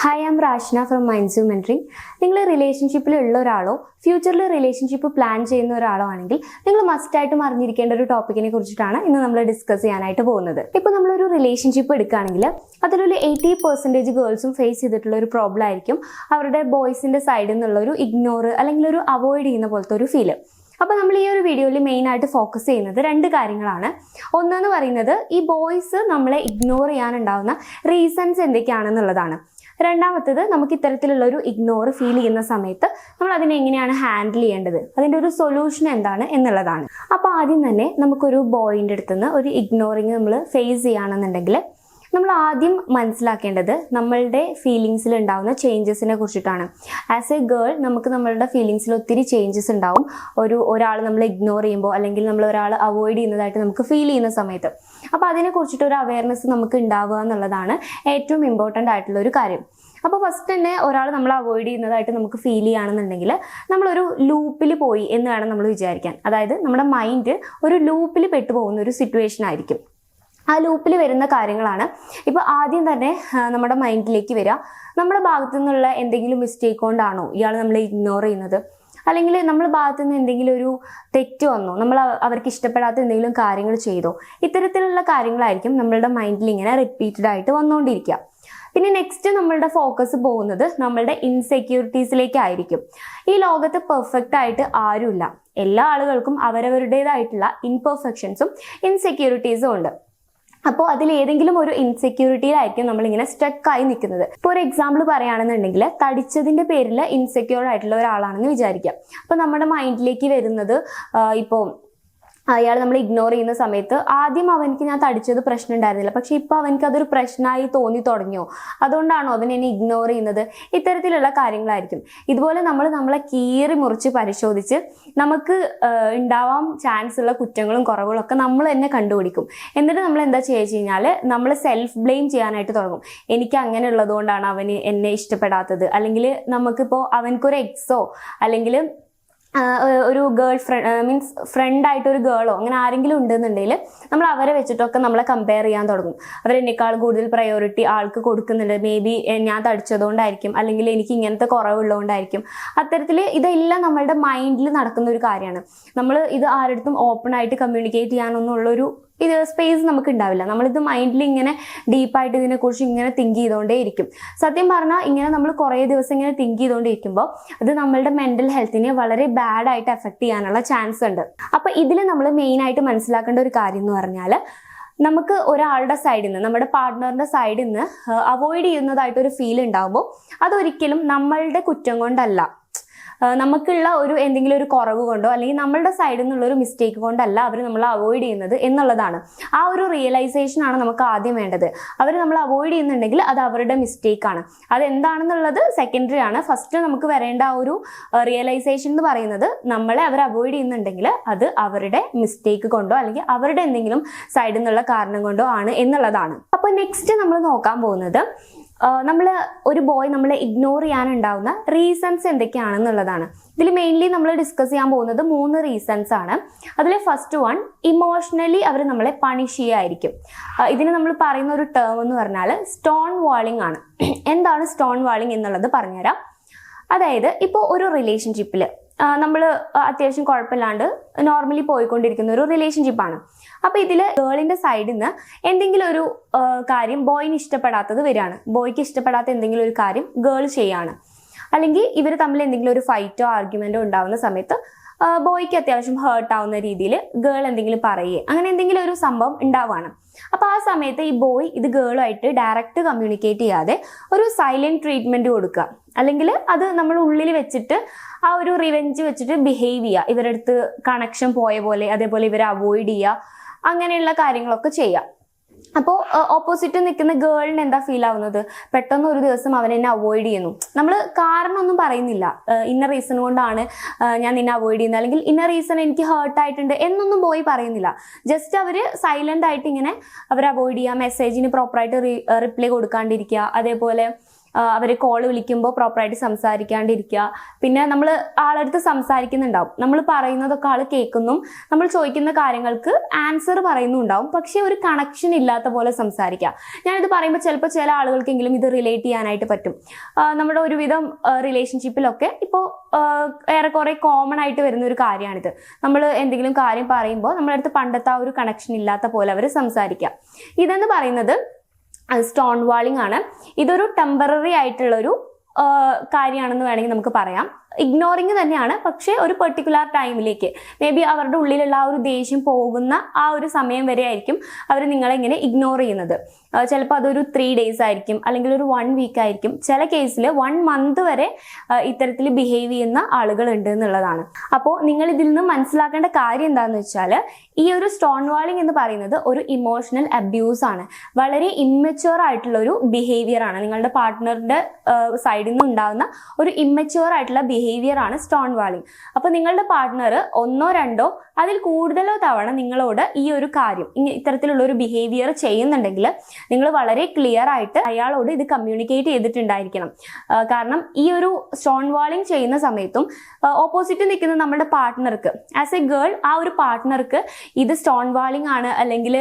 Hi, I'm Rashna from Mindzoom Mentoring. നിങ്ങൾ റിലേഷൻഷിപ്പിലുള്ള ഒരാളോ ഫ്യൂച്ചറിൽ റിലേഷൻഷിപ്പ് പ്ലാൻ ചെയ്യുന്ന ഒരാളോ ആണെങ്കിൽ നിങ്ങൾ മസ്റ്റ് ആയിട്ടും അറിഞ്ഞിരിക്കേണ്ട ഒരു ടോപ്പിക്കിനെ കുറിച്ചിട്ടാണ് ഇന്ന് നമ്മൾ ഡിസ്കസ് ചെയ്യാനായിട്ട് പോകുന്നത്. ഇപ്പോൾ നമ്മളൊരു റിലേഷൻഷിപ്പ് എടുക്കുകയാണെങ്കിൽ അതിലൊരു 80% ഗേൾസും ഫേസ് ചെയ്തിട്ടുള്ള ഒരു പ്രോബ്ലം ആയിരിക്കും അവരുടെ ബോയ്സിന്റെ സൈഡിൽ നിന്നുള്ള ഒരു ഇഗ്നോർ അല്ലെങ്കിൽ ഒരു അവോയ്ഡ് ചെയ്യുന്ന പോലത്തെ ഒരു ഫീല്. അപ്പോൾ നമ്മൾ ഈ ഒരു വീഡിയോയിൽ മെയിനായിട്ട് ഫോക്കസ് ചെയ്യുന്നത് രണ്ട് കാര്യങ്ങളാണ്. ഒന്നെന്ന് പറയുന്നത് ഈ ബോയ്സ് നമ്മളെ ഇഗ്നോർ ചെയ്യാനുണ്ടാവുന്ന റീസൺസ് എന്തൊക്കെയാണെന്നുള്ളതാണ്. രണ്ടാമത്തേത് നമുക്ക് ഇത്തരത്തിലുള്ള ഒരു ഇഗ്നോർ ഫീൽ ചെയ്യുന്ന സമയത്ത് നമ്മൾ അതിനെ എങ്ങനെയാണ് ഹാൻഡിൽ ചെയ്യേണ്ടത്, അതിൻ്റെ ഒരു സൊല്യൂഷൻ എന്താണ് എന്നുള്ളതാണ്. അപ്പോൾ ആദ്യം തന്നെ നമുക്കൊരു ബോയിൻ്റെ അടുത്തുനിന്ന് ഒരു ഇഗ്നോറിങ് നമ്മൾ ഫേസ് ചെയ്യുകയാണെന്നുണ്ടെങ്കിൽ നമ്മൾ ആദ്യം മനസ്സിലാക്കേണ്ടത് നമ്മളുടെ ഫീലിങ്സിൽ ഉണ്ടാവുന്ന ചേഞ്ചസിനെ കുറിച്ചിട്ടാണ്. ആസ് എ ഗേൾ നമുക്ക് നമ്മളുടെ ഫീലിങ്സിൽ ഒത്തിരി ചേഞ്ചസ് ഉണ്ടാവും. ഒരാൾ നമ്മൾ ഇഗ്നോർ ചെയ്യുമ്പോൾ അല്ലെങ്കിൽ നമ്മൾ ഒരാൾ അവോയ്ഡ് ചെയ്യുന്നതായിട്ട് നമുക്ക് ഫീൽ ചെയ്യുന്ന സമയത്ത്. അപ്പോൾ അതിനെക്കുറിച്ചിട്ട് ഒരു അവയർനെസ് നമുക്ക് ഉണ്ടാവുക എന്നുള്ളതാണ് ഏറ്റവും ഇമ്പോർട്ടൻ്റ് ആയിട്ടുള്ള ഒരു കാര്യം. അപ്പോൾ ഫസ്റ്റ് തന്നെ ഒരാൾ നമ്മൾ അവോയ്ഡ് ചെയ്യുന്നതായിട്ട് നമുക്ക് ഫീൽ ചെയ്യുകയാണെന്നുണ്ടെങ്കിൽ നമ്മളൊരു ലൂപ്പിൽ പോയി എന്ന് വേണം നമ്മൾ വിചാരിക്കാൻ. അതായത് നമ്മുടെ മൈൻഡ് ഒരു ലൂപ്പിൽ പെട്ടുപോകുന്ന ഒരു സിറ്റുവേഷൻ ആയിരിക്കും. ആ ലൂപ്പിൽ വരുന്ന കാര്യങ്ങളാണ് ഇപ്പോൾ ആദ്യം തന്നെ നമ്മുടെ മൈൻഡിലേക്ക് വരിക. നമ്മുടെ ഭാഗത്തു നിന്നുള്ള എന്തെങ്കിലും മിസ്റ്റേക്ക് കൊണ്ടാണോ ഇയാൾ നമ്മളെ ഇഗ്നോർ ചെയ്യുന്നത്, അല്ലെങ്കിൽ നമ്മുടെ ഭാഗത്തു നിന്ന് എന്തെങ്കിലും ഒരു തെറ്റ് വന്നോ, നമ്മൾ അവർക്ക് ഇഷ്ടപ്പെടാത്ത എന്തെങ്കിലും കാര്യങ്ങൾ ചെയ്തോ, ഇത്തരത്തിലുള്ള കാര്യങ്ങളായിരിക്കും നമ്മളുടെ മൈൻഡിൽ ഇങ്ങനെ റിപ്പീറ്റഡ് ആയിട്ട് വന്നുകൊണ്ടിരിക്കുക. പിന്നെ നെക്സ്റ്റ് നമ്മളുടെ ഫോക്കസ് പോകുന്നത് നമ്മളുടെ ഇൻസെക്യൂരിറ്റീസിലേക്കായിരിക്കും. ഈ ലോകത്ത് പെർഫെക്റ്റ് ആയിട്ട് ആരുമില്ല. എല്ലാ ആളുകൾക്കും അവരവരുടേതായിട്ടുള്ള ഇൻപെർഫെക്ഷൻസും ഇൻസെക്യൂരിറ്റീസും ഉണ്ട്. അപ്പോൾ അതിൽ ഏതെങ്കിലും ഒരു ഇൻസെക്യൂരിറ്റിയിലായിരിക്കും നമ്മളിങ്ങനെ സ്റ്റക്കായി നിൽക്കുന്നത്. ഇപ്പോൾ ഒരു എക്സാമ്പിൾ പറയുകയാണെന്നുണ്ടെങ്കിൽ തടിച്ചതിൻ്റെ പേരിൽ ഇൻസെക്യൂർ ആയിട്ടുള്ള ഒരാളാണെന്ന് വിചാരിക്കാം. അപ്പോൾ നമ്മുടെ മൈൻഡിലേക്ക് വരുന്നത് ഇപ്പോൾ അയാൾ നമ്മൾ ഇഗ്നോർ ചെയ്യുന്ന സമയത്ത് ആദ്യം അവനക്ക് ഞാൻ തടിച്ചത് പ്രശ്നം ഉണ്ടായിരുന്നില്ല, പക്ഷെ ഇപ്പോൾ അവനക്ക് അതൊരു പ്രശ്നമായി തോന്നി തുടങ്ങിയോ, അതുകൊണ്ടാണോ അവൻ എന്നെ ഇഗ്നോർ ചെയ്യുന്നത്, ഇത്തരത്തിലുള്ള കാര്യങ്ങളായിരിക്കും. ഇതുപോലെ നമ്മളെ കീറി മുറിച്ച് പരിശോധിച്ച് നമുക്ക് ഉണ്ടാവാൻ ചാൻസ് ഉള്ള കുറ്റങ്ങളും കുറവുകളും ഒക്കെ നമ്മൾ തന്നെ കണ്ടുപിടിക്കും. എന്നിട്ട് നമ്മൾ എന്താ ചെയ്യുക കഴിഞ്ഞാൽ നമ്മൾ സെൽഫ് ബ്ലെയിം ചെയ്യാനായിട്ട് തുടങ്ങും. എനിക്ക് അങ്ങനെ ഉള്ളതുകൊണ്ടാണ് അവന് എന്നെ ഇഷ്ടപ്പെടാത്തത്, അല്ലെങ്കിൽ നമുക്കിപ്പോൾ അവനക്കൊരു എക്സോ അല്ലെങ്കിൽ ഒരു ഗേൾ മീൻസ് ഫ്രണ്ടായിട്ടൊരു ഗേളോ അങ്ങനെ ആരെങ്കിലും ഉണ്ടെന്നുണ്ടെങ്കിൽ നമ്മൾ അവരെ വെച്ചിട്ടൊക്കെ നമ്മളെ കമ്പയർ ചെയ്യാൻ തുടങ്ങും. അവരെന്നേക്കാൾ കൂടുതൽ പ്രയോറിറ്റി ആൾക്ക് കൊടുക്കുന്നുണ്ട്, മേ ബി ഞാൻ തടിച്ചതുകൊണ്ടായിരിക്കും, അല്ലെങ്കിൽ എനിക്ക് ഇങ്ങനത്തെ കുറവുള്ളതുകൊണ്ടായിരിക്കും. അത്തരത്തിൽ ഇതെല്ലാം നമ്മളുടെ മൈൻഡിൽ നടക്കുന്ന ഒരു കാര്യമാണ്. നമ്മൾ ഇത് ആരുടെ ഓപ്പൺ ആയിട്ട് കമ്മ്യൂണിക്കേറ്റ് ചെയ്യാനൊന്നുമുള്ളൊരു സ്പേസ് നമുക്ക് ഉണ്ടാവില്ല. നമ്മളിത് മൈൻഡിൽ ഇങ്ങനെ ഡീപ്പായിട്ട് ഇതിനെക്കുറിച്ച് ഇങ്ങനെ തിങ്ക് ചെയ്തുകൊണ്ടേ ഇരിക്കും. സത്യം പറഞ്ഞാൽ ഇങ്ങനെ നമ്മൾ കുറേ ദിവസം ഇങ്ങനെ തിങ്ക് ചെയ്തുകൊണ്ടിരിക്കുമ്പോൾ അത് നമ്മളുടെ മെൻ്റൽ ഹെൽത്തിനെ വളരെ ബാഡായിട്ട് എഫക്ട് ചെയ്യാനുള്ള ചാൻസ് ഉണ്ട്. അപ്പോൾ ഇതിൽ നമ്മൾ മെയിനായിട്ട് മനസ്സിലാക്കേണ്ട ഒരു കാര്യം എന്ന് പറഞ്ഞാൽ നമുക്ക് ഒരാളുടെ സൈഡിൽ നിന്ന്, നമ്മുടെ പാർട്ട്ണറിൻ്റെ സൈഡിൽ നിന്ന് അവോയ്ഡ് ചെയ്യുന്നതായിട്ടൊരു ഫീൽ ഉണ്ടാകുമ്പോൾ അതൊരിക്കലും നമ്മളുടെ കുറ്റം കൊണ്ടല്ല, നമുക്കുള്ള എന്തെങ്കിലും ഒരു കുറവ് കൊണ്ടോ അല്ലെങ്കിൽ നമ്മളുടെ സൈഡിൽ നിന്നുള്ള ഒരു മിസ്റ്റേക്ക് കൊണ്ടല്ല അവർ നമ്മൾ അവോയ്ഡ് ചെയ്യുന്നത് എന്നുള്ളതാണ്. ആ ഒരു റിയലൈസേഷനാണ് നമുക്ക് ആദ്യം വേണ്ടത്. അവർ നമ്മൾ അവോയ്ഡ് ചെയ്യുന്നുണ്ടെങ്കിൽ അത് അവരുടെ മിസ്റ്റേക്കാണ്. അതെന്താണെന്നുള്ളത് സെക്കൻഡറി ആണ്. ഫസ്റ്റ് നമുക്ക് വരേണ്ട ആ ഒരു റിയലൈസേഷൻ എന്ന് പറയുന്നത് നമ്മളെ അവർ അവോയ്ഡ് ചെയ്യുന്നുണ്ടെങ്കിൽ അത് അവരുടെ മിസ്റ്റേക്ക് കൊണ്ടോ അല്ലെങ്കിൽ അവരുടെ എന്തെങ്കിലും സൈഡിൽ നിന്നുള്ള കാരണം കൊണ്ടോ ആണ് എന്നുള്ളതാണ്. അപ്പോൾ നെക്സ്റ്റ് നമ്മൾ നോക്കാൻ പോകുന്നത് ഒരു ബോയ് നമ്മളെ ഇഗ്നോർ ചെയ്യാനുണ്ടാവുന്ന റീസൺസ് എന്തൊക്കെയാണെന്നുള്ളതാണ്. ഇതിൽ മെയിൻലി നമ്മൾ ഡിസ്കസ് ചെയ്യാൻ പോകുന്നത് 3 റീസൺസ് ആണ്. അതിൽ ഫസ്റ്റ് വൺ, ഇമോഷണലി അവർ നമ്മളെ പണിഷ് ചെയ്യായിരിക്കും. ഇതിന് നമ്മൾ പറയുന്ന ഒരു ടേം എന്ന് പറഞ്ഞാൽ സ്റ്റോൺ വാളിംഗ് ആണ്. എന്താണ് സ്റ്റോൺ വാളിംഗ് എന്നുള്ളത് പറഞ്ഞുതരാം. അതായത് ഇപ്പോൾ ഒരു റിലേഷൻഷിപ്പിൽ നമ്മൾ അത്യാവശ്യം കുഴപ്പമില്ലാണ്ട് നോർമലി പോയിക്കൊണ്ടിരിക്കുന്ന ഒരു റിലേഷൻഷിപ്പാണ്. അപ്പോൾ ഇതിൽ ഗേളിൻ്റെ സൈഡിൽ നിന്ന് എന്തെങ്കിലും ഒരു കാര്യം ബോയിന് ഇഷ്ടപ്പെടാത്തത് വരികയാണ്. ബോയ്ക്ക് ഇഷ്ടപ്പെടാത്ത എന്തെങ്കിലും ഒരു കാര്യം ഗേൾ ചെയ്യാണ്. അല്ലെങ്കിൽ ഇവർ തമ്മിൽ എന്തെങ്കിലും ഒരു ഫൈറ്റോ ആർഗ്യുമെൻറ്റോ ഉണ്ടാകുന്ന സമയത്ത് ബോയ്ക്ക് അത്യാവശ്യം ഹേർട്ട് ആവുന്ന രീതിയിൽ ഗേൾ എന്തെങ്കിലും പറയുകയെ അങ്ങനെ എന്തെങ്കിലും ഒരു സംഭവം ഉണ്ടാവുകയാണ്. അപ്പോൾ ആ സമയത്ത് ഈ ബോയ് ഇത് ഗേളുമായിട്ട് ഡയറക്റ്റ് കമ്മ്യൂണിക്കേറ്റ് ചെയ്യാതെ ഒരു സൈലന്റ് ട്രീറ്റ്മെൻറ്റ് കൊടുക്കുക, അല്ലെങ്കിൽ അത് നമ്മൾ ഉള്ളിൽ വെച്ചിട്ട് ആ ഒരു റിവെഞ്ച് വെച്ചിട്ട് ബിഹേവ് ചെയ്യുക, ഇവരുടെ അടുത്ത് കണക്ഷൻ പോയ പോലെ, അതേപോലെ ഇവരെ അവോയ്ഡ് ചെയ്യുക, അങ്ങനെയുള്ള കാര്യങ്ങളൊക്കെ ചെയ്യുക. അപ്പോൾ ഓപ്പോസിറ്റ് നിൽക്കുന്ന ഗേളിന് എന്താ ഫീൽ ആവുന്നത്, പെട്ടെന്ന് ഒരു ദിവസം അവൻ എന്നെ അവോയ്ഡ് ചെയ്യുന്നു. നമ്മൾ കാരണമൊന്നും പറയുന്നില്ല, ഇന്ന റീസൺ കൊണ്ടാണ് ഞാൻ നിന്നെ അവോയ്ഡ് ചെയ്യുന്നത്, അല്ലെങ്കിൽ ഇന്ന റീസൺ എനിക്ക് ഹേർട്ട് ആയിട്ടുണ്ട് എന്നൊന്നും ബോയ് പറയുന്നില്ല. ജസ്റ്റ് അവർ സൈലന്റ് ആയിട്ട് ഇങ്ങനെ അവർ അവോയ്ഡ് ചെയ്യുക, മെസ്സേജിന് പ്രോപ്പറായിട്ട് റിപ്ലൈ കൊടുക്കാണ്ടിരിക്കുക, അതേപോലെ അവർ കോൾ വിളിക്കുമ്പോൾ പ്രോപ്പറായിട്ട് സംസാരിക്കാണ്ടിരിക്കുക. പിന്നെ നമ്മൾ ആളടുത്ത് സംസാരിക്കുന്നുണ്ടാവും, നമ്മൾ പറയുന്നതൊക്കെ ആൾ കേൾക്കുന്നു, നമ്മൾ ചോദിക്കുന്ന കാര്യങ്ങൾക്ക് ആൻസർ പറയുന്നുണ്ടാവും, പക്ഷെ ഒരു കണക്ഷൻ ഇല്ലാത്ത പോലെ സംസാരിക്കുക. ഞാനിത് പറയുമ്പോൾ ചിലപ്പോൾ ചില ആളുകൾക്കെങ്കിലും ഇത് റിലേറ്റ് ചെയ്യാനായിട്ട് പറ്റും. നമ്മുടെ ഒരുവിധം റിലേഷൻഷിപ്പിലൊക്കെ ഇപ്പോൾ ഏറെക്കുറെ കോമൺ ആയിട്ട് വരുന്ന ഒരു കാര്യമാണിത്. നമ്മൾ എന്തെങ്കിലും കാര്യം പറയുമ്പോൾ നമ്മുടെ അടുത്ത് പണ്ടത്തെ ആ ഒരു കണക്ഷൻ ഇല്ലാത്ത പോലെ അവർ സംസാരിക്കുക. ഇതെന്ന് പറയുന്നത് സ്റ്റോൺ വാളിംഗ് ആണ്. ഇതൊരു ടെമ്പററി ആയിട്ടുള്ളൊരു കാര്യമാണെന്ന് വേണമെങ്കിൽ നമുക്ക് പറയാം. ഇഗ്നോറിങ് തന്നെയാണ്, പക്ഷേ ഒരു പെർട്ടിക്കുലർ ടൈമിലേക്ക് മേ ബി അവരുടെ ഉള്ളിലുള്ള ആ ഒരു ദേഷ്യം പോകുന്ന ആ ഒരു സമയം വരെ ആയിരിക്കും അവർ നിങ്ങളെ ഇങ്ങനെ ഇഗ്നോർ ചെയ്യുന്നത്. ചിലപ്പോൾ അതൊരു 3 days ആയിരിക്കും, അല്ലെങ്കിൽ ഒരു 1 week ആയിരിക്കും, ചില കേസിൽ 1 month വരെ ഇത്തരത്തിൽ ബിഹേവ് ചെയ്യുന്ന ആളുകൾ ഉണ്ട് എന്നുള്ളതാണ്. അപ്പോൾ നിങ്ങൾ ഇതിൽ നിന്ന് മനസ്സിലാക്കേണ്ട കാര്യം എന്താണെന്ന് വെച്ചാൽ, ഈ ഒരു സ്റ്റോൺ വാളിംഗ് എന്ന് പറയുന്നത് ഒരു ഇമോഷണൽ അബ്യൂസ് ആണ്. വളരെ ഇമ്മച്യൂർ ആയിട്ടുള്ള ഒരു ബിഹേവിയർ ആണ്. നിങ്ങളുടെ പാർട്ട്ണറിന്റെ സൈഡിൽ നിന്ന് ഉണ്ടാകുന്ന ഒരു ഇമ്മച്യൂർ ആയിട്ടുള്ള ബിഹേവിയർ ആണ് സ്റ്റോൺ വാളിംഗ്. അപ്പൊ നിങ്ങളുടെ പാർട്ട്ണർ 1 or 2 അതിൽ കൂടുതലോ തവണ നിങ്ങളോട് ഈ ഒരു കാര്യം ഇത്തരത്തിലുള്ള ഒരു ബിഹേവിയർ ചെയ്യുന്നുണ്ടെങ്കിൽ നിങ്ങൾ വളരെ ക്ലിയർ ആയിട്ട് അയാളോട് ഇത് കമ്മ്യൂണിക്കേറ്റ് ചെയ്തിട്ടുണ്ടായിരിക്കണം. കാരണം ഈ ഒരു സ്റ്റോൺ വാളിംഗ് ചെയ്യുന്ന സമയത്തും ഓപ്പോസിറ്റ് നിൽക്കുന്ന നമ്മുടെ പാർട്ട്ണർക്ക് ആസ് എ ഗേൾ ആ ഒരു പാർട്ട്ണർക്ക് ഇത് സ്റ്റോൺ വാളിംഗ് ആണ്, അല്ലെങ്കിൽ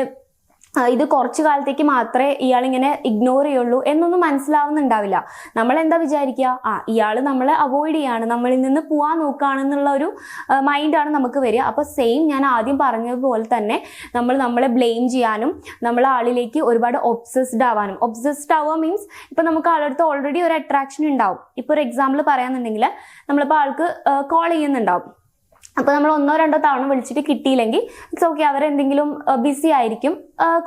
ഇത് കുറച്ചു കാലത്തേക്ക് മാത്രമേ ഇയാളിങ്ങനെ ഇഗ്നോർ ചെയ്യുള്ളൂ എന്നൊന്നും മനസ്സിലാവുന്നുണ്ടാവില്ല. നമ്മൾ എന്താ വിചാരിക്കുക, ഇയാൾ നമ്മളെ അവോയ്ഡ് ചെയ്യാണ്, നമ്മളിൽ നിന്ന് പോവാൻ നോക്കുകയാണെന്നുള്ള ഒരു മൈൻഡാണ് നമുക്ക് വരിക. അപ്പോൾ സെയിം ഞാൻ ആദ്യം പറഞ്ഞതുപോലെ തന്നെ നമ്മളെ ബ്ലെയിം ചെയ്യാനും നമ്മൾ ആളിലേക്ക് ഒരുപാട് ഒബ്സസ്ഡ് ആവുക മീൻസ് ഇപ്പോൾ നമുക്ക് ആളടുത്ത് ഓൾറെഡി ഒരു അട്രാക്ഷൻ ഉണ്ടാവും. ഇപ്പോൾ ഒരു എക്സാമ്പിൾ പറയാന്നുണ്ടെങ്കിൽ നമ്മളിപ്പോൾ ആൾക്ക് കോൾ ചെയ്യുന്നുണ്ടാവും. അപ്പോൾ നമ്മൾ 1 or 2 തവണ വിളിച്ചിട്ട് കിട്ടിയില്ലെങ്കിൽ ഇറ്റ്സ് ഓക്കെ, അവരെന്തെങ്കിലും ബിസി ആയിരിക്കും,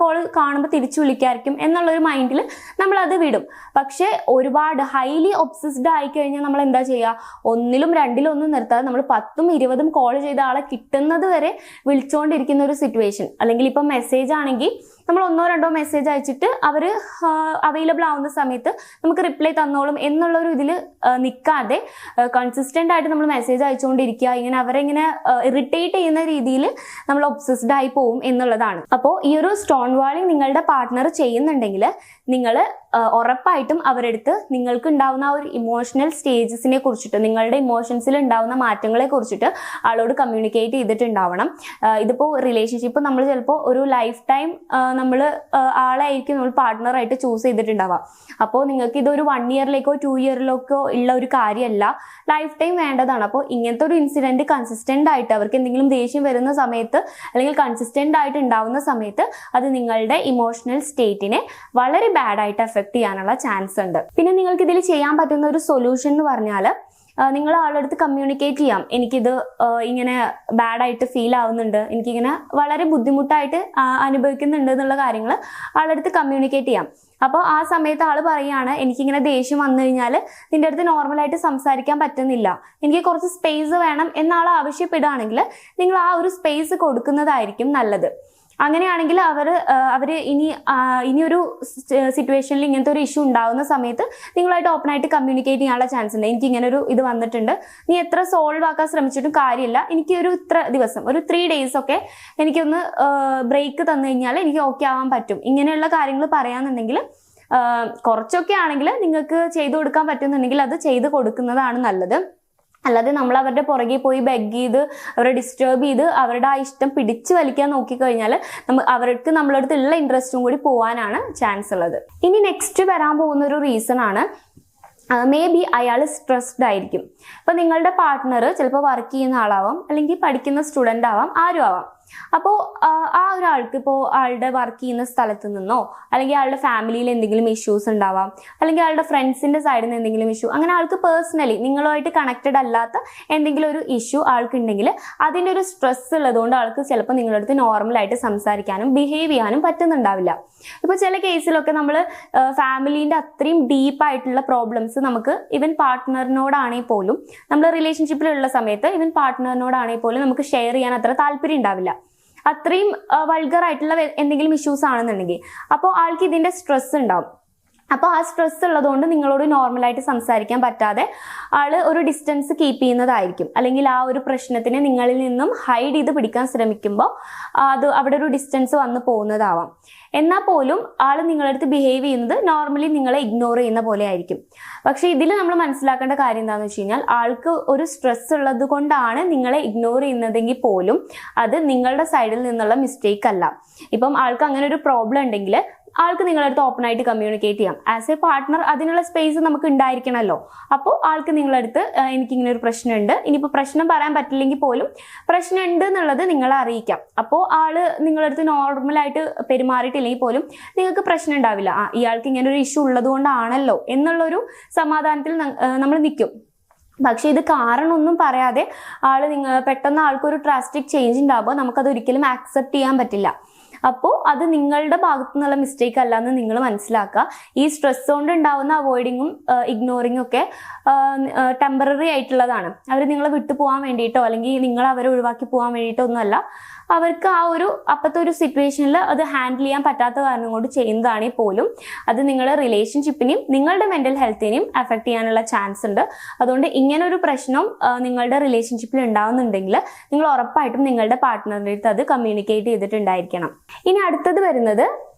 കോൾ കാണുമ്പോൾ തിരിച്ചു വിളിക്കായിരിക്കും എന്നുള്ളൊരു മൈൻഡിൽ നമ്മൾ അത് വിടും. പക്ഷേ ഒരുപാട് ഹൈലി ഒബ്സസ്ഡ് ആയി കഴിഞ്ഞാൽ നമ്മൾ എന്താ ചെയ്യുക, 1 or 2 നിർത്താതെ നമ്മൾ 10 or 20 കോൾ ചെയ്ത ആളെ കിട്ടുന്നത് വരെ വിളിച്ചുകൊണ്ടിരിക്കുന്ന ഒരു സിറ്റുവേഷൻ. അല്ലെങ്കിൽ ഇപ്പം മെസ്സേജ് ആണെങ്കിൽ നമ്മൾ 1 or 2 മെസ്സേജ് അയച്ചിട്ട് അവർ അവൈലബിൾ ആവുന്ന സമയത്ത് നമുക്ക് റിപ്ലൈ തന്നോളും എന്നുള്ളൊരു ഇതിൽ നിൽക്കാതെ കൺസിസ്റ്റന്റ് ആയിട്ട് നമ്മൾ മെസ്സേജ് അയച്ചുകൊണ്ടിരിക്കുക. ഇങ്ങനെ അവരെ ഇങ്ങനെ ഇറിറ്റേറ്റ് ചെയ്യുന്ന രീതിയിൽ നമ്മൾ ഒബ്സസ്ഡ് ആയി പോവും എന്നുള്ളതാണ്. അപ്പോൾ ഈ ഒരു സ്റ്റോൺ വാളിംഗ് നിങ്ങളുടെ പാർട്ട്ണർ ചെയ്യുന്നുണ്ടെങ്കിൽ നിങ്ങൾ ഉറപ്പായിട്ടും അവരെടുത്ത് നിങ്ങൾക്ക് ഉണ്ടാവുന്ന ആ ഒരു ഇമോഷണൽ സ്റ്റേജസിനെ കുറിച്ചിട്ട്, നിങ്ങളുടെ ഇമോഷൻസിൽ ഉണ്ടാവുന്ന മാറ്റങ്ങളെ കുറിച്ചിട്ട് ആളോട് കമ്മ്യൂണിക്കേറ്റ് ചെയ്തിട്ടുണ്ടാവണം. ഇതിപ്പോൾ റിലേഷൻഷിപ്പ് നമ്മൾ ചിലപ്പോൾ ഒരു ലൈഫ് ടൈം നമ്മൾ ആളായിരിക്കും നമ്മൾ പാർട്ട്ണറായിട്ട് ചൂസ് ചെയ്തിട്ടുണ്ടാവുക. അപ്പോൾ നിങ്ങൾക്ക് ഇതൊരു 1 yearലേക്കോ 2 yearലേക്കോ ഉള്ള ഒരു കാര്യമല്ല, ലൈഫ് ടൈം വേണ്ടതാണ്. അപ്പോൾ ഇങ്ങനത്തെ ഒരു ഇൻസിഡന്റ് കൺസിസ്റ്റന്റ് ആയിട്ട് അവർക്ക് എന്തെങ്കിലും ദേഷ്യം വരുന്ന സമയത്ത് അല്ലെങ്കിൽ കൺസിസ്റ്റന്റ് ആയിട്ട് ഉണ്ടാവുന്ന സമയത്ത് അത് നിങ്ങളുടെ ഇമോഷണൽ സ്റ്റേറ്റിനെ വളരെ ബാഡ് ആയിട്ട് എഫക്ട് ചെയ്യാനുള്ള ചാൻസ് ഉണ്ട്. പിന്നെ നിങ്ങൾക്ക് ഇതിൽ ചെയ്യാൻ പറ്റുന്ന ഒരു സൊല്യൂഷൻ എന്ന് പറഞ്ഞാൽ, നിങ്ങൾ ആളടുത്ത് കമ്മ്യൂണിക്കേറ്റ് ചെയ്യാം. എനിക്കിത് ഇങ്ങനെ ബാഡായിട്ട് ഫീൽ ആവുന്നുണ്ട്, എനിക്കിങ്ങനെ വളരെ ബുദ്ധിമുട്ടായിട്ട് അനുഭവിക്കുന്നുണ്ട് എന്നുള്ള കാര്യങ്ങൾ ആളടുത്ത് കമ്മ്യൂണിക്കേറ്റ് ചെയ്യാം. അപ്പോൾ ആ സമയത്ത് ആൾ പറയുകയാണ്, എനിക്കിങ്ങനെ ദേഷ്യം വന്നു കഴിഞ്ഞാൽ നിന്റെ അടുത്ത് നോർമലായിട്ട് സംസാരിക്കാൻ പറ്റുന്നില്ല, എനിക്ക് കുറച്ച് സ്പേസ് വേണം എന്നാൾ ആവശ്യപ്പെടുകയാണെങ്കിൽ നിങ്ങൾ ആ ഒരു സ്പേസ് കൊടുക്കുന്നതായിരിക്കും നല്ലത്. അങ്ങനെയാണെങ്കിൽ അവർ ഇനിയൊരു സിറ്റുവേഷനിൽ ഇങ്ങനത്തെ ഒരു ഇഷ്യൂ ഉണ്ടാകുന്ന സമയത്ത് നിങ്ങളായിട്ട് ഓപ്പൺ ആയിട്ട് കമ്മ്യൂണിക്കേറ്റ് ചെയ്യാനുള്ള ചാൻസ് ഉണ്ട്. എനിക്ക് ഇങ്ങനെ ഒരു ഇത് വന്നിട്ടുണ്ട്, നീ എത്ര സോൾവ് ആക്കാൻ ശ്രമിച്ചിട്ടും കാര്യമില്ല, എനിക്ക് ഒരു ഇത്ര ദിവസം ഒരു 3 days ഒക്കെ എനിക്കൊന്ന് ബ്രേക്ക് തന്നു കഴിഞ്ഞാൽ എനിക്ക് ഓക്കെ ആവാൻ പറ്റും. ഇങ്ങനെയുള്ള കാര്യങ്ങൾ പറയാന്നുണ്ടെങ്കിൽ കുറച്ചൊക്കെ ആണെങ്കിൽ നിങ്ങൾക്ക് ചെയ്തു കൊടുക്കാൻ പറ്റുന്നുണ്ടെങ്കിൽ അത് ചെയ്ത് കൊടുക്കുന്നതാണ് നല്ലത്. അല്ലാതെ നമ്മൾ അവരുടെ പുറകെ പോയി ബെഗ് ചെയ്ത് അവരെ ഡിസ്റ്റർബ് ചെയ്ത് അവരുടെ ആ ഇഷ്ടം പിടിച്ചു വലിക്കാൻ നോക്കിക്കഴിഞ്ഞാൽ അവർക്ക് നമ്മളടുത്ത് ഉള്ള ഇൻട്രസ്റ്റും കൂടി പോകാനാണ് ചാൻസ് ഉള്ളത്. ഇനി നെക്സ്റ്റ് വരാൻ പോകുന്ന ഒരു റീസൺ ആണ്, മേ ബി അയാൾ സ്ട്രെസ്ഡ് ആയിരിക്കും. ഇപ്പൊ നിങ്ങളുടെ പാർട്ട്ണർ ചിലപ്പോൾ വർക്ക് ചെയ്യുന്ന ആളാവാം, അല്ലെങ്കിൽ പഠിക്കുന്ന സ്റ്റുഡൻ്റ് ആവാം, ആരും ആവാം. അപ്പോൾ ആ ഒരാൾക്ക് ഇപ്പോൾ ആളുടെ വർക്ക് ചെയ്യുന്ന സ്ഥലത്ത് നിന്നോ അല്ലെങ്കിൽ ആളുടെ ഫാമിലിയിൽ എന്തെങ്കിലും ഇഷ്യൂസ് ഉണ്ടാവാം, അല്ലെങ്കിൽ ആളുടെ ഫ്രണ്ട്സിന്റെ സൈഡിൽ നിന്ന് എന്തെങ്കിലും ഇഷ്യൂ, അങ്ങനെ ആൾക്ക് പേഴ്സണലി നിങ്ങളുമായിട്ട് കണക്റ്റഡ് അല്ലാത്ത എന്തെങ്കിലും ഒരു ഇഷ്യൂ ആൾക്കുണ്ടെങ്കിൽ അതിൻ്റെ ഒരു സ്ട്രെസ് ഉള്ളതുകൊണ്ട് ആൾക്ക് ചിലപ്പോൾ നിങ്ങളുടെ അടുത്ത് നോർമലായിട്ട് സംസാരിക്കാനും ബിഹേവ് ചെയ്യാനും പറ്റുന്നുണ്ടാവില്ല. ഇപ്പോൾ ചില കേസിലൊക്കെ നമ്മൾ ഫാമിലീൻ്റെ അത്രയും ഡീപ്പായിട്ടുള്ള പ്രോബ്ലംസ് നമുക്ക് ഇവൻ പാർട്ട്ണറിനോടാണെങ്കിൽ പോലും, നമ്മൾ റിലേഷൻഷിപ്പിലുള്ള സമയത്ത് ഇവൻ പാർട്ട്ണറിനോടാണെങ്കിൽ പോലും നമുക്ക് ഷെയർ ചെയ്യാൻ അത്ര താല്പര്യം ഉണ്ടാവില്ല. അത്രയും വൾഗർ ആയിട്ടുള്ള എന്തെങ്കിലും ഇഷ്യൂസ് ആണെന്നുണ്ടെങ്കിൽ അപ്പോൾ ആൾക്ക് ഇതിൻ്റെ സ്ട്രെസ് ഉണ്ടാവും. അപ്പോൾ ആ സ്ട്രെസ് ഉള്ളതുകൊണ്ട് നിങ്ങളോട് നോർമലായിട്ട് സംസാരിക്കാൻ പറ്റാതെ ആള് ഒരു ഡിസ്റ്റൻസ് കീപ്പ് ചെയ്യുന്നതായിരിക്കും. അല്ലെങ്കിൽ ആ ഒരു പ്രശ്നത്തിനെ നിങ്ങളിൽ നിന്നും ഹൈഡ് ചെയ്ത് പിടിക്കാൻ ശ്രമിക്കുമ്പോൾ അത് അവിടെ ഒരു ഡിസ്റ്റൻസ് വന്ന് പോകുന്നതാവാം. എന്നാൽ പോലും ആൾ നിങ്ങളുടെ അടുത്ത് ബിഹേവ് ചെയ്യുന്നത് നോർമലി നിങ്ങളെ ഇഗ്നോർ ചെയ്യുന്ന പോലെ ആയിരിക്കും. പക്ഷെ ഇതിൽ നമ്മൾ മനസ്സിലാക്കേണ്ട കാര്യം എന്താണെന്ന് വെച്ച് കഴിഞ്ഞാൽ, ആൾക്ക് ഒരു സ്ട്രെസ് ഉള്ളത് കൊണ്ടാണ് നിങ്ങളെ ഇഗ്നോർ ചെയ്യുന്നതെങ്കിൽ പോലും അത് നിങ്ങളുടെ സൈഡിൽ നിന്നുള്ള മിസ്റ്റേക്ക് അല്ല. ഇപ്പം ആൾക്ക് അങ്ങനെ ഒരു പ്രോബ്ലം ഉണ്ടെങ്കിൽ ആൾക്ക് നിങ്ങളുടെ അടുത്ത് ഓപ്പൺ ആയിട്ട് കമ്മ്യൂണിക്കേറ്റ് ചെയ്യാം. ആസ് എ പാർട്ട്ണർ അതിനുള്ള സ്പേസ് നമുക്ക് ഉണ്ടായിരിക്കണമല്ലോ. അപ്പോൾ ആൾക്ക് നിങ്ങളുടെ അടുത്ത് എനിക്കിങ്ങനെ ഒരു പ്രശ്നമുണ്ട്, ഇനിയിപ്പോൾ പ്രശ്നം പറയാൻ പറ്റില്ലെങ്കിൽ പോലും പ്രശ്നമുണ്ട് എന്നുള്ളത് നിങ്ങളെ അറിയിക്കാം. അപ്പോൾ ആള് നിങ്ങളുടെ അടുത്ത് നോർമലായിട്ട് പെരുമാറിയിട്ടില്ലെങ്കിൽ പോലും നിങ്ങൾക്ക് പ്രശ്നം ഉണ്ടാവില്ല. ഇയാൾക്ക് ഇങ്ങനെ ഒരു ഇഷ്യൂ ഉള്ളത് കൊണ്ടാണല്ലോ എന്നുള്ളൊരു സമാധാനത്തിൽ നമ്മൾ നിൽക്കും. പക്ഷെ ഇത് കാരണമൊന്നും പറയാതെ പെട്ടെന്ന് ആൾക്കൊരു ഡ്രാസ്റ്റിക് ചേഞ്ച് ഉണ്ടാകുമ്പോൾ നമുക്കത് ഒരിക്കലും ആക്സെപ്റ്റ് ചെയ്യാൻ പറ്റില്ല. അപ്പോൾ അത് നിങ്ങളുടെ ഭാഗത്തു നിന്നുള്ള മിസ്റ്റേക്ക് അല്ല എന്ന് നിങ്ങൾ മനസ്സിലാക്കുക. ഈ സ്ട്രെസ് കൊണ്ട് ഉണ്ടാവുന്ന അവോയ്ഡിങ്ങും ഇഗ്നോറിങ്ങും ഒക്കെ ടെമ്പററി ആയിട്ടുള്ളതാണ്. അവർ നിങ്ങളെ വിട്ടു പോകാൻ വേണ്ടിയിട്ടോ അല്ലെങ്കിൽ നിങ്ങൾ അവരെ ഒഴിവാക്കി പോകാൻ വേണ്ടിയിട്ടോ ഒന്നുമല്ല. അവർക്ക് ആ ഒരു അപ്പോഴത്തെ ഒരു സിറ്റുവേഷനിൽ അത് ഹാൻഡിൽ ചെയ്യാൻ പറ്റാത്ത കാരണം കൊണ്ട് ചെയ്യുന്നതാണെങ്കിൽ പോലും അത് നിങ്ങളുടെ റിലേഷൻഷിപ്പിനെയും നിങ്ങളുടെ മെന്റൽ ഹെൽത്തിനെയും അഫക്റ്റ് ചെയ്യാനുള്ള ചാൻസ് ഉണ്ട്. അതുകൊണ്ട് ഇങ്ങനൊരു പ്രശ്നം നിങ്ങളുടെ റിലേഷൻഷിപ്പിൽ ഉണ്ടാവുന്നുണ്ടെങ്കിൽ നിങ്ങൾ ഉറപ്പായിട്ടും നിങ്ങളുടെ പാർട്ട്ണറിൻ്റെ അടുത്ത് അത് കമ്മ്യൂണിക്കേറ്റ് ചെയ്തിട്ടുണ്ടായിരിക്കണം. ഇനി അടുത്തത് വരുന്നത്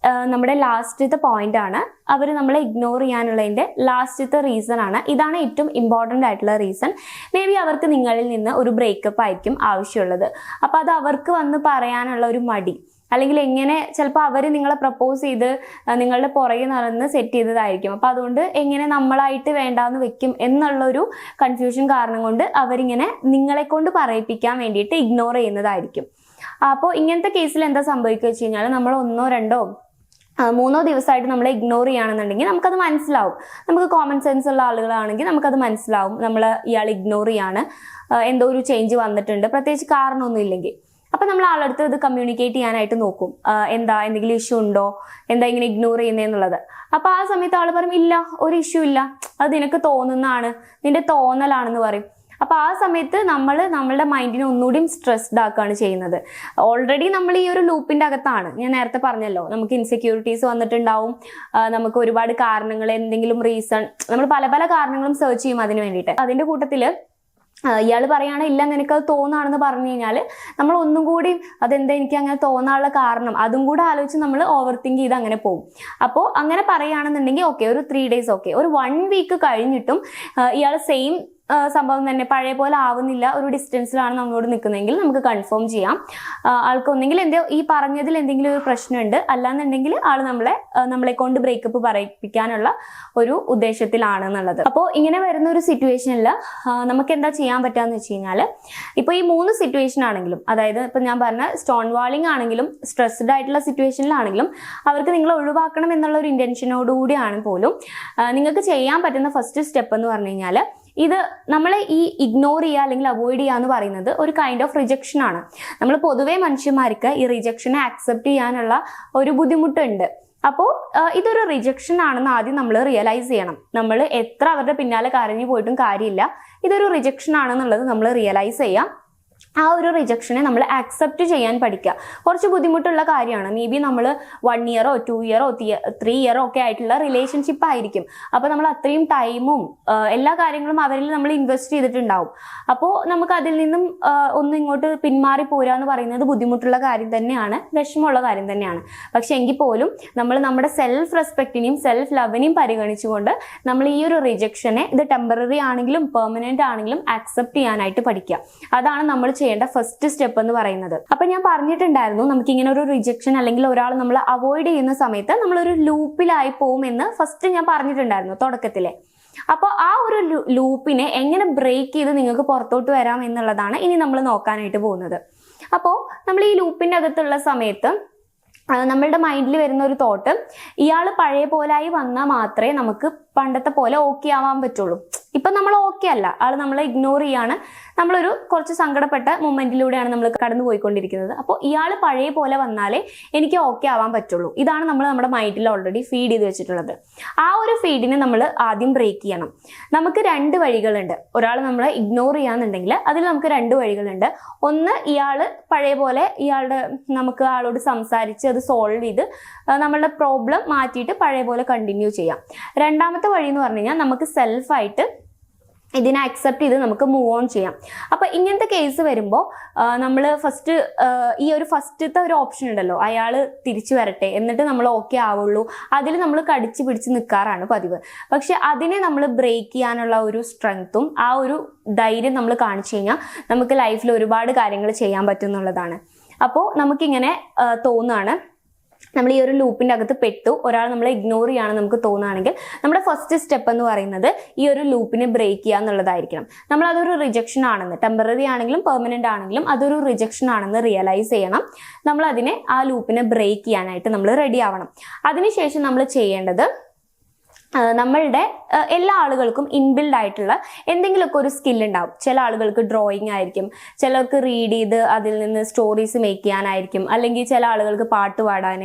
നമ്മുടെ ലാസ്റ്റത്തെ പോയിന്റ് ആണ്. അവർ നമ്മളെ ഇഗ്നോർ ചെയ്യാനുള്ളതിന്റെ ലാസ്റ്റത്തെ റീസൺ ആണ്. ഇതാണ് ഏറ്റവും ഇമ്പോർട്ടൻ്റ് ആയിട്ടുള്ള റീസൺ. മേ ബി അവർക്ക് നിങ്ങളിൽ നിന്ന് ഒരു ബ്രേക്കപ്പ് ആയിരിക്കും ആവശ്യമുള്ളത്. അപ്പൊ അത് അവർക്ക് വന്ന് പറയാനുള്ള ഒരു മടി, അല്ലെങ്കിൽ എങ്ങനെ ചിലപ്പോൾ അവർ നിങ്ങളെ പ്രപ്പോസ് ചെയ്ത് നിങ്ങളുടെ പുറകെ നടന്ന് സെറ്റ് ചെയ്തതായിരിക്കും. അപ്പൊ അതുകൊണ്ട് എങ്ങനെ നമ്മളായിട്ട് വേണ്ടാന്ന് വെക്കും എന്നുള്ളൊരു കൺഫ്യൂഷൻ കാരണം കൊണ്ട് അവരിങ്ങനെ നിങ്ങളെ കൊണ്ട് പറയിപ്പിക്കാൻ വേണ്ടിയിട്ട് ഇഗ്നോർ ചെയ്യുന്നതായിരിക്കും. അപ്പോൾ ഇങ്ങനത്തെ കേസിൽ എന്താ സംഭവിക്കുക വെച്ച് കഴിഞ്ഞാൽ, നമ്മൾ 1, 2, 3 ദിവസമായിട്ട് നമ്മളെ ഇഗ്നോർ ചെയ്യുകയാണെന്നുണ്ടെങ്കിൽ നമുക്കത് മനസ്സിലാവും. നമുക്ക് കോമൺ സെൻസ് ഉള്ള ആളുകളാണെങ്കിൽ നമുക്കത് മനസ്സിലാവും ഇയാൾ ഇഗ്നോർ ചെയ്യാണ്, എന്തോ ഒരു ചേഞ്ച് വന്നിട്ടുണ്ട്, പ്രത്യേകിച്ച് കാരണമൊന്നും ഇല്ലെങ്കിൽ. അപ്പൊ നമ്മൾ ആളടുത്ത് ഇത് കമ്മ്യൂണിക്കേറ്റ് ചെയ്യാനായിട്ട് നോക്കും. എന്തെങ്കിലും ഇഷ്യൂ ഉണ്ടോ, എന്താ ഇങ്ങനെ ഇഗ്നോർ ചെയ്യുന്നതെന്നുള്ളത്. അപ്പൊ ആ സമയത്ത് ആൾ പറയും ഇല്ല, ഒരു ഇഷ്യൂ ഇല്ല, അത് നിനക്ക് തോന്നുന്നതാണ്, നിന്റെ തോന്നലാണെന്ന് പറയും. അപ്പൊ ആ സമയത്ത് നമ്മളുടെ മൈൻഡിനെ ഒന്നുകൂടി സ്ട്രെസ്ഡ് ആക്കുകയാണ് ചെയ്യുന്നത്. ഓൾറെഡി നമ്മൾ ഈ ഒരു ലൂപ്പിന്റെ അകത്താണ്. ഞാൻ നേരത്തെ പറഞ്ഞല്ലോ, നമുക്ക് ഇൻസെക്യൂരിറ്റീസ് വന്നിട്ടുണ്ടാവും, നമുക്ക് ഒരുപാട് കാരണങ്ങൾ, എന്തെങ്കിലും റീസൺ, നമ്മൾ പല പല കാരണങ്ങളും സെർച്ച് ചെയ്യും അതിന് വേണ്ടിയിട്ട്. അതിന്റെ കൂട്ടത്തില് ഇയാൾ പറയാണ് ഇല്ല നിനക്കത് തോന്നാണെന്ന് പറഞ്ഞു കഴിഞ്ഞാൽ നമ്മൾ ഒന്നും കൂടി അതെന്താ എനിക്ക് അങ്ങനെ തോന്നാനുള്ള കാരണം അതും കൂടെ ആലോചിച്ച് നമ്മൾ ഓവർ തിങ്ക് ചെയ്ത് അങ്ങനെ പോകും. അപ്പോൾ അങ്ങനെ പറയുകയാണെന്നുണ്ടെങ്കിൽ ഓക്കെ, ഒരു 3 days ഓക്കെ, ഒരു 1 week കഴിഞ്ഞിട്ടും ഇയാൾ സെയിം സംഭവം തന്നെ പഴയ പോലെ ആവുന്നില്ല, ഒരു ഡിസ്റ്റൻസിലാണ് നമ്മളോട് നിൽക്കുന്നതെങ്കിൽ നമുക്ക് കൺഫേം ചെയ്യാം ആൾക്ക് ഒന്നെങ്കിൽ ഈ പറഞ്ഞതിൽ എന്തെങ്കിലും ഒരു പ്രശ്നമുണ്ട്, അല്ലാന്നുണ്ടെങ്കിൽ ആൾ നമ്മളെ കൊണ്ട് ബ്രേക്കപ്പ് പറയിപ്പിക്കാനുള്ള ഒരു ഉദ്ദേശത്തിലാണെന്നുള്ളത്. അപ്പോൾ ഇങ്ങനെ വരുന്ന ഒരു സിറ്റുവേഷനിൽ നമുക്ക് എന്താ ചെയ്യാൻ പറ്റാന്ന് വെച്ച് കഴിഞ്ഞാൽ, ഇപ്പോൾ ഈ 3 സിറ്റുവേഷൻ ആണെങ്കിലും, അതായത് ഇപ്പം ഞാൻ പറഞ്ഞ സ്റ്റോൺ വാളിംഗ് ആണെങ്കിലും സ്ട്രെസ്ഡ് ആയിട്ടുള്ള സിറ്റുവേഷനിലാണെങ്കിലും അവർക്ക് നിങ്ങളെ ഒഴിവാക്കണം എന്നുള്ള ഒരു ഇന്റൻഷനോടുകൂടിയാണ് പോലും നിങ്ങൾക്ക് ചെയ്യാൻ പറ്റുന്ന ഫസ്റ്റ് സ്റ്റെപ്പ് എന്ന് പറഞ്ഞു കഴിഞ്ഞാൽ, ഇത് നമ്മളെ ഈ ഇഗ്നോർ ചെയ്യുക അല്ലെങ്കിൽ അവോയ്ഡ് ചെയ്യുക എന്ന് പറയുന്നത് ഒരു കൈൻഡ് ഓഫ് റിജക്ഷൻ ആണ്. നമ്മൾ പൊതുവേ മനുഷ്യന്മാർക്ക് ഈ റിജക്ഷനെ ആക്സെപ്റ്റ് ചെയ്യാനുള്ള ഒരു ബുദ്ധിമുട്ടുണ്ട്. അപ്പോൾ ഇതൊരു റിജക്ഷൻ ആണെന്ന് ആദ്യം നമ്മൾ റിയലൈസ് ചെയ്യണം. നമ്മൾ എത്ര അവരുടെ പിന്നാലെ കരഞ്ഞു പോയിട്ടും കാര്യമില്ല, ഇതൊരു റിജക്ഷൻ ആണെന്നുള്ളത് നമ്മൾ റിയലൈസ് ചെയ്യാം. ആ ഒരു റിജക്ഷനെ നമ്മൾ ആക്സെപ്റ്റ് ചെയ്യാൻ പഠിക്കുക. കുറച്ച് ബുദ്ധിമുട്ടുള്ള കാര്യമാണ്. മേ ബി നമ്മൾ 1 year 2 year 3 year ഒക്കെ ആയിട്ടുള്ള റിലേഷൻഷിപ്പ് ആയിരിക്കും. അപ്പോൾ നമ്മൾ അത്രയും ടൈമും എല്ലാ കാര്യങ്ങളും അവരിൽ നമ്മൾ ഇൻവെസ്റ്റ് ചെയ്തിട്ടുണ്ടാവും. അപ്പോൾ നമുക്ക് അതിൽ നിന്നും ഒന്ന് ഇങ്ങോട്ട് പിന്മാറി പോരാന്ന് പറയുന്നത് ബുദ്ധിമുട്ടുള്ള കാര്യം തന്നെയാണ്, വിഷമമുള്ള കാര്യം തന്നെയാണ്. പക്ഷെ എങ്കിൽ പോലും നമ്മൾ നമ്മുടെ സെൽഫ് റെസ്പെക്റ്റിനെയും സെൽഫ് ലവിനെയും പരിഗണിച്ചുകൊണ്ട് നമ്മൾ ഈ ഒരു റിജക്ഷനെ, ഇത് ടെമ്പററി ആണെങ്കിലും പെർമനന്റ് ആണെങ്കിലും ആക്സെപ്റ്റ് ചെയ്യാനായിട്ട് പഠിക്കുക. അതാണ് നമ്മൾ ചെയ്യേണ്ട ഫസ്റ്റ് സ്റ്റെപ്പ് എന്ന് പറയുന്നത്. അപ്പൊ ഞാൻ പറഞ്ഞിട്ടുണ്ടായിരുന്നു, നമുക്ക് ഇങ്ങനെ ഒരു റിജക്ഷൻ അല്ലെങ്കിൽ ഒരാൾ നമ്മൾ അവോയ്ഡ് ചെയ്യുന്ന സമയത്ത് നമ്മളൊരു ലൂപ്പിലായി പോകും എന്ന് ഫസ്റ്റ് ഞാൻ പറഞ്ഞിട്ടുണ്ടായിരുന്നു തുടക്കത്തിലെ. അപ്പോൾ ആ ഒരു ലൂപ്പിനെ എങ്ങനെ ബ്രേക്ക് ചെയ്ത് നിങ്ങൾക്ക് പുറത്തോട്ട് വരാം എന്നുള്ളതാണ് ഇനി നമ്മൾ നോക്കാനായിട്ട് പോകുന്നത്. അപ്പോൾ നമ്മൾ ഈ ലൂപ്പിന്റെ അകത്തുള്ള സമയത്ത് നമ്മളുടെ മൈൻഡിൽ വരുന്ന ഒരു തോട്ട്, ഇയാൾ പഴയ പോലായി വന്നാൽ മാത്രമേ നമുക്ക് പണ്ടത്തെ പോലെ ഓക്കെ ആവാൻ പറ്റുള്ളൂ, ഇപ്പം നമ്മൾ ഓക്കെ അല്ല, ആൾ നമ്മളെ ഇഗ്നോർ ചെയ്യാണ്, നമ്മളൊരു കുറച്ച് സങ്കടപ്പെട്ട മൊമെന്റിലൂടെയാണ് നമ്മൾ കടന്നു പോയിക്കൊണ്ടിരിക്കുന്നത്. അപ്പോൾ ഇയാൾ പഴയ പോലെ വന്നാലേ എനിക്ക് ഓക്കെ ആവാൻ പറ്റുള്ളൂ. ഇതാണ് നമ്മൾ നമ്മുടെ മൈൻഡിൽ ഓൾറെഡി ഫീഡ് ചെയ്ത് വെച്ചിട്ടുള്ളത്. ആ ഒരു ഫീഡിനെ നമ്മൾ ആദ്യം ബ്രേക്ക് ചെയ്യണം. നമുക്ക് 2 വഴികളുണ്ട്. ഒരാൾ നമ്മളെ ഇഗ്നോർ ചെയ്യാന്നുണ്ടെങ്കിൽ അതിൽ നമുക്ക് 2 വഴികളുണ്ട്. ഒന്ന്, ഇയാൾ പഴയ പോലെ നമുക്ക് ആളോട് സംസാരിച്ച് അത് സോൾവ് ചെയ്ത് നമ്മളുടെ പ്രോബ്ലം മാറ്റിയിട്ട് പഴയ പോലെ കണ്ടിന്യൂ ചെയ്യാം. രണ്ടാമത്തെ വഴി എന്ന് പറഞ്ഞു കഴിഞ്ഞാൽ നമുക്ക് സെൽഫായിട്ട് ഇതിനെ അക്സെപ്റ്റ് ചെയ്ത് നമുക്ക് മൂവ് ഓൺ ചെയ്യാം. അപ്പോൾ ഇങ്ങനത്തെ കേസ് വരുമ്പോൾ നമ്മൾ ഈ ഒരു ഫസ്റ്റത്തെ ഒരു ഓപ്ഷൻ ഉണ്ടല്ലോ, അയാൾ തിരിച്ചു വരട്ടെ എന്നിട്ട് നമ്മൾ ഓക്കെ ആവുള്ളൂ, അതിൽ നമ്മൾ കടിച്ചു പിടിച്ച് നിൽക്കാറാണ് പതിവ്. പക്ഷെ അതിനെ നമ്മൾ ബ്രേക്ക് ചെയ്യാനുള്ള ഒരു സ്ട്രെങ്ത്തും ആ ഒരു ധൈര്യം നമ്മൾ കാണിച്ചു കഴിഞ്ഞാൽ നമുക്ക് ലൈഫിൽ ഒരുപാട് കാര്യങ്ങൾ ചെയ്യാൻ പറ്റും എന്നുള്ളതാണ്. അപ്പോൾ നമുക്കിങ്ങനെ തോന്നുകയാണ്, നമ്മൾ ഈ ഒരു ലൂപ്പിന്റെ അകത്ത് പെട്ടു, ഒരാൾ നമ്മളെ ഇഗ്നോർ ചെയ്യാണെന്ന് നമുക്ക് തോന്നുകയാണെങ്കിൽ നമ്മുടെ ഫസ്റ്റ് സ്റ്റെപ്പ് എന്ന് പറയുന്നത് ഈ ഒരു ലൂപ്പിനെ ബ്രേക്ക് ചെയ്യുക എന്നുള്ളതായിരിക്കണം. നമ്മൾ അതൊരു റിജക്ഷൻ ആണെന്ന്, ടെമ്പററി ആണെങ്കിലും പെർമനന്റ് ആണെങ്കിലും അതൊരു റിജക്ഷൻ ആണെന്ന് റിയലൈസ് ചെയ്യണം. നമ്മൾ അതിനെ ആ ലൂപ്പിനെ ബ്രേക്ക് ചെയ്യാനായിട്ട് നമ്മൾ റെഡി ആവണം. അതിനുശേഷം നമ്മൾ ചെയ്യേണ്ടത്, നമ്മളുടെ എല്ലാ ആളുകൾക്കും ഇൻബിൽഡ് ആയിട്ടുള്ള എന്തെങ്കിലുമൊക്കെ ഒരു സ്കിൽ ഉണ്ടാവും. ചില ആളുകൾക്ക് ഡ്രോയിങ് ആയിരിക്കും, ചിലർക്ക് റീഡ് ചെയ്ത് അതിൽ നിന്ന് സ്റ്റോറീസ് മേക്ക് ചെയ്യാനായിരിക്കും, അല്ലെങ്കിൽ ചില ആളുകൾക്ക് പാട്ട് പാടാൻ,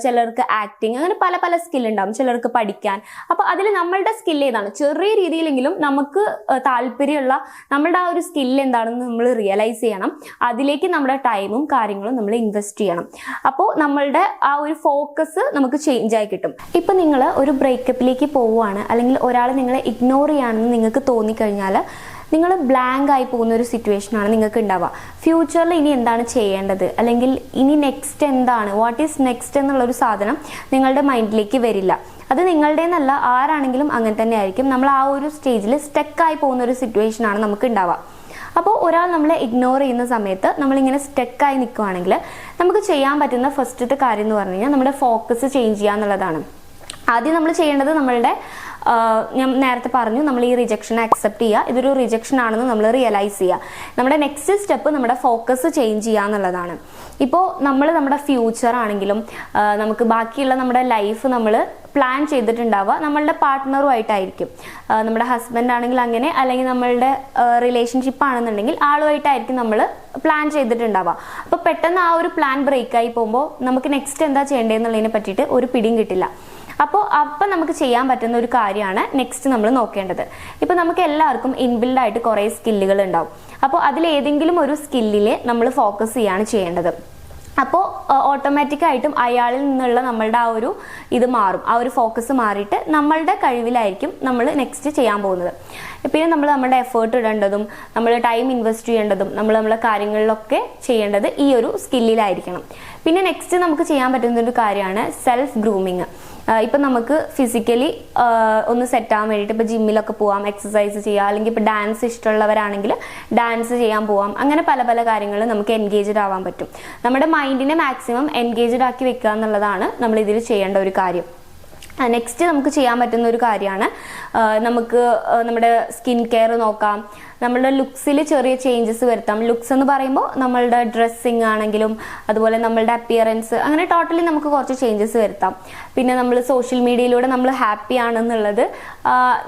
ചിലർക്ക് ആക്ടിങ്, അങ്ങനെ പല പല സ്കിൽ ഉണ്ടാവും, ചിലർക്ക് പഠിക്കാൻ. അപ്പോൾ അതിൽ നമ്മളുടെ സ്കിൽ ഏതാണ്, ചെറിയ രീതിയിലെങ്കിലും നമുക്ക് താല്പര്യമുള്ള നമ്മളുടെ ആ ഒരു സ്കിൽ എന്താണെന്ന് നമ്മൾ റിയലൈസ് ചെയ്യണം. അതിലേക്ക് നമ്മുടെ ടൈമും കാര്യങ്ങളും നമ്മൾ ഇൻവെസ്റ്റ് ചെയ്യണം. അപ്പോൾ നമ്മളുടെ ആ ഒരു ഫോക്കസ് നമുക്ക് ചേഞ്ച് ആയി കിട്ടും. ഇപ്പം നിങ്ങൾ ഒരു ബ്രേക്കപ്പിലേക്ക് പോവുകയാണ്, അല്ലെങ്കിൽ ഒരാൾ നിങ്ങളെ ഇഗ്നോർ ചെയ്യാണെന്ന് നിങ്ങൾക്ക് തോന്നിക്കഴിഞ്ഞാൽ നിങ്ങൾ ബ്ലാങ്ക് ആയി പോകുന്ന ഒരു സിറ്റുവേഷനാണ് നിങ്ങൾക്ക് ഉണ്ടാവുക. ഫ്യൂച്ചറിൽ ഇനി എന്താണ് ചെയ്യേണ്ടത്, അല്ലെങ്കിൽ ഇനി നെക്സ്റ്റ് എന്താണ്, വാട്ട് ഈസ് നെക്സ്റ്റ് എന്നുള്ളൊരു സാധനം നിങ്ങളുടെ മൈൻഡിലേക്ക് വരില്ല. അത് നിങ്ങളുടേന്നല്ല, ആരാണെങ്കിലും അങ്ങനെ തന്നെ ആയിരിക്കും. നമ്മൾ ആ ഒരു സ്റ്റേജിൽ സ്റ്റക്കായി പോകുന്ന ഒരു സിറ്റുവേഷനാണ് നമുക്ക് ഉണ്ടാവുക. അപ്പോൾ ഒരാൾ നമ്മളെ ഇഗ്നോർ ചെയ്യുന്ന സമയത്ത് നമ്മളിങ്ങനെ സ്റ്റക്കായി നിൽക്കുകയാണെങ്കിൽ നമുക്ക് ചെയ്യാൻ പറ്റുന്ന ഫസ്റ്റത്തെ കാര്യം എന്ന് പറഞ്ഞു കഴിഞ്ഞാൽ നമ്മുടെ ഫോക്കസ് ചേഞ്ച് ചെയ്യുക എന്നുള്ളതാണ്. ആദ്യം നമ്മൾ ചെയ്യേണ്ടത്, ഞാൻ നേരത്തെ പറഞ്ഞു, നമ്മൾ ഈ റിജക്ഷനെ അക്സെപ്റ്റ് ചെയ്യുക, ഇതൊരു റിജക്ഷൻ ആണെന്ന് നമ്മൾ റിയലൈസ് ചെയ്യുക. നമ്മുടെ നെക്സ്റ്റ് സ്റ്റെപ്പ് നമ്മുടെ ഫോക്കസ് ചേഞ്ച് ചെയ്യുക എന്നുള്ളതാണ്. ഇപ്പോൾ നമ്മുടെ ഫ്യൂച്ചർ ആണെങ്കിലും നമുക്ക് ബാക്കിയുള്ള നമ്മുടെ ലൈഫ് നമ്മൾ പ്ലാൻ ചെയ്തിട്ടുണ്ടാവുക നമ്മളുടെ പാർട്ട്ണറുമായിട്ടായിരിക്കും. നമ്മുടെ ഹസ്ബൻഡ് ആണെങ്കിൽ അങ്ങനെ, അല്ലെങ്കിൽ നമ്മളുടെ റിലേഷൻഷിപ്പ് ആണെന്നുണ്ടെങ്കിൽ ആളുമായിട്ടായിരിക്കും നമ്മൾ പ്ലാൻ ചെയ്തിട്ടുണ്ടാവുക. അപ്പോൾ പെട്ടെന്ന് ആ ഒരു പ്ലാൻ ബ്രേക്കായി പോകുമ്പോൾ നമുക്ക് നെക്സ്റ്റ് എന്താ ചെയ്യേണ്ടതെന്നുള്ളതിനെ പറ്റിയിട്ട് ഒരു പിടിയും കിട്ടില്ല. അപ്പോൾ നമുക്ക് ചെയ്യാൻ പറ്റുന്ന ഒരു കാര്യമാണ് നെക്സ്റ്റ് നമ്മൾ നോക്കേണ്ടത്. ഇപ്പോൾ നമുക്ക് എല്ലാവർക്കും ഇൻബിൽഡ് ആയിട്ട് കുറേ സ്കില്ലുകൾ ഉണ്ടാവും. അപ്പോൾ അതിലേതെങ്കിലും ഒരു സ്കില്ലിൽ നമ്മൾ ഫോക്കസ് ചെയ്യാണ് ചെയ്യേണ്ടത്. അപ്പോൾ ഓട്ടോമാറ്റിക്കായിട്ടും അയാളിൽ നിന്നുള്ള നമ്മളുടെ ആ ഒരു ഇത് മാറും, ആ ഒരു ഫോക്കസ് മാറിയിട്ട് നമ്മളുടെ കഴിവിലായിരിക്കും നമ്മൾ നെക്സ്റ്റ് ചെയ്യാൻ പോകുന്നത്. പിന്നെ നമ്മൾ നമ്മുടെ എഫേർട്ട് ഇടേണ്ടതും നമ്മൾ ടൈം ഇൻവെസ്റ്റ് ചെയ്യേണ്ടതും നമ്മളെ കാര്യങ്ങളിലൊക്കെ ചെയ്യേണ്ടത് ഈ ഒരു സ്കില്ലിലായിരിക്കണം. പിന്നെ നെക്സ്റ്റ് നമുക്ക് ചെയ്യാൻ പറ്റുന്ന ഒരു കാര്യമാണ് സെൽഫ് ഗ്രൂമിങ്. ഇപ്പം നമുക്ക് ഫിസിക്കലി ഒന്ന് സെറ്റ് ആവാൻ വേണ്ടിയിട്ട് ഇപ്പോൾ ജിമ്മിലൊക്കെ പോവാം, എക്സസൈസ് ചെയ്യാം, അല്ലെങ്കിൽ ഇപ്പോൾ ഡാൻസ് ഇഷ്ടമുള്ളവരാണെങ്കിൽ ഡാൻസ് ചെയ്യാൻ പോവാം. അങ്ങനെ പല പല കാര്യങ്ങളിൽ നമുക്ക് എൻഗേജ്ഡ് ആവാൻ പറ്റും. നമ്മുടെ മൈൻഡിനെ മാക്സിമം എൻഗേജ്ഡ് ആക്കി വെക്കുക എന്നുള്ളതാണ് നമ്മൾ ഇതിൽ ചെയ്യേണ്ട ഒരു കാര്യം. നെക്സ്റ്റ് നമുക്ക് ചെയ്യാൻ പറ്റുന്ന ഒരു കാര്യമാണ്, നമുക്ക് നമ്മുടെ സ്കിൻ കെയർ നോക്കാം, നമ്മളുടെ ലുക്സിൽ ചെറിയ ചേഞ്ചസ് വരുത്താം. ലുക്സ് എന്ന് പറയുമ്പോൾ നമ്മളുടെ ഡ്രസ്സിങ് ആണെങ്കിലും അതുപോലെ നമ്മളുടെ അപ്പിയറൻസ്, അങ്ങനെ ടോട്ടലി നമുക്ക് കുറച്ച് ചേഞ്ചസ് വരുത്താം. പിന്നെ നമ്മൾ സോഷ്യൽ മീഡിയയിലൂടെ നമ്മൾ ഹാപ്പി ആണെന്നുള്ളത്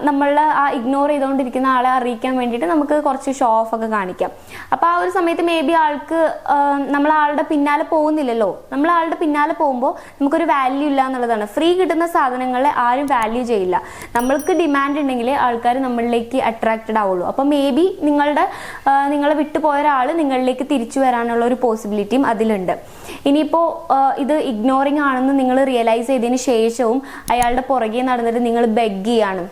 നമ്മളെ ആ ഇഗ്നോർ ചെയ്തുകൊണ്ടിരിക്കുന്ന ആളെ അറിയിക്കാൻ വേണ്ടിയിട്ട് നമുക്ക് കുറച്ച് ഷോ ഓഫ് ഒക്കെ കാണിക്കാം. അപ്പോൾ ആ ഒരു സമയത്ത് മേ ബി ആൾക്ക് നമ്മൾ ആളുടെ പിന്നാലെ പോകുന്നില്ലല്ലോ, നമ്മൾ ആളുടെ പിന്നാലെ പോകുമ്പോൾ നമുക്കൊരു വാല്യൂ ഇല്ല എന്നുള്ളതാണ്. ഫ്രീ കിട്ടുന്ന സാധനങ്ങളെ ആരും വാല്യൂ ചെയ്യില്ല. നമ്മൾക്ക് ഡിമാൻഡ് ഉണ്ടെങ്കിൽ ആൾക്കാർ നമ്മളിലേക്ക് അട്രാക്റ്റഡ് ആവുള്ളൂ. അപ്പോൾ മേ ബി നിങ്ങളെ വിട്ടുപോയ ഒരാൾ നിങ്ങളിലേക്ക് തിരിച്ചു വരാനുള്ള ഒരു പോസിബിലിറ്റിയും അതിലുണ്ട്. ഇനിയിപ്പോൾ ഇത് ഇഗ്നോറിങ് ആണെന്ന് നിങ്ങൾ റിയലൈസ് ചെയ്തതിന് ശേഷവും അയാളുടെ പുറകെ നടന്നിട്ട് നിങ്ങൾ ബെഗ് ചെയ്യാണ്,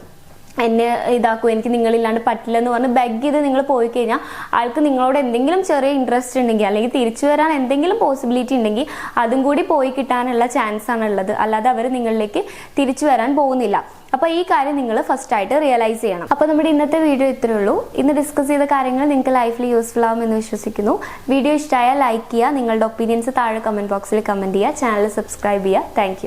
എന്നെ ഇതാക്കും, എനിക്ക് നിങ്ങളില്ലാണ്ട് പറ്റില്ല എന്ന് പറഞ്ഞ് ബെഗ് ചെയ്ത് നിങ്ങൾ പോയി കഴിഞ്ഞാൽ ആൾക്ക് നിങ്ങളോട് എന്തെങ്കിലും ചെറിയ ഇൻട്രസ്റ്റ് ഉണ്ടെങ്കിൽ, അല്ലെങ്കിൽ തിരിച്ചു വരാൻ എന്തെങ്കിലും പോസിബിലിറ്റി ഉണ്ടെങ്കിൽ അതും കൂടി പോയി കിട്ടാനുള്ള ചാൻസ് ആണ് ഉള്ളത്. അല്ലാതെ അവർ നിങ്ങളിലേക്ക് തിരിച്ചു വരാൻ പോകുന്നില്ല. അപ്പോൾ ഈ കാര്യം നിങ്ങൾ ഫസ്റ്റ് ആയിട്ട് റിയലൈസ് ചെയ്യണം. അപ്പോൾ നമ്മുടെ ഇന്നത്തെ വീഡിയോ ഇത്രയേ ഉള്ളൂ. ഇന്ന് ഡിസ്കസ് ചെയ്ത കാര്യങ്ങൾ നിങ്ങൾക്ക് ലൈഫിൽ യൂസ്ഫുൾ ആവുമെന്ന് വിശ്വസിക്കുന്നു. വീഡിയോ ഇഷ്ടമായാൽ ലൈക്ക് ചെയ്യുക, നിങ്ങളുടെ ഒപ്പീനിയൻസ് താഴെ കമന്റ് ബോക്സിൽ കമന്റ് ചെയ്യുക, ചാനൽ സബ്സ്ക്രൈബ് ചെയ്യുക. താങ്ക്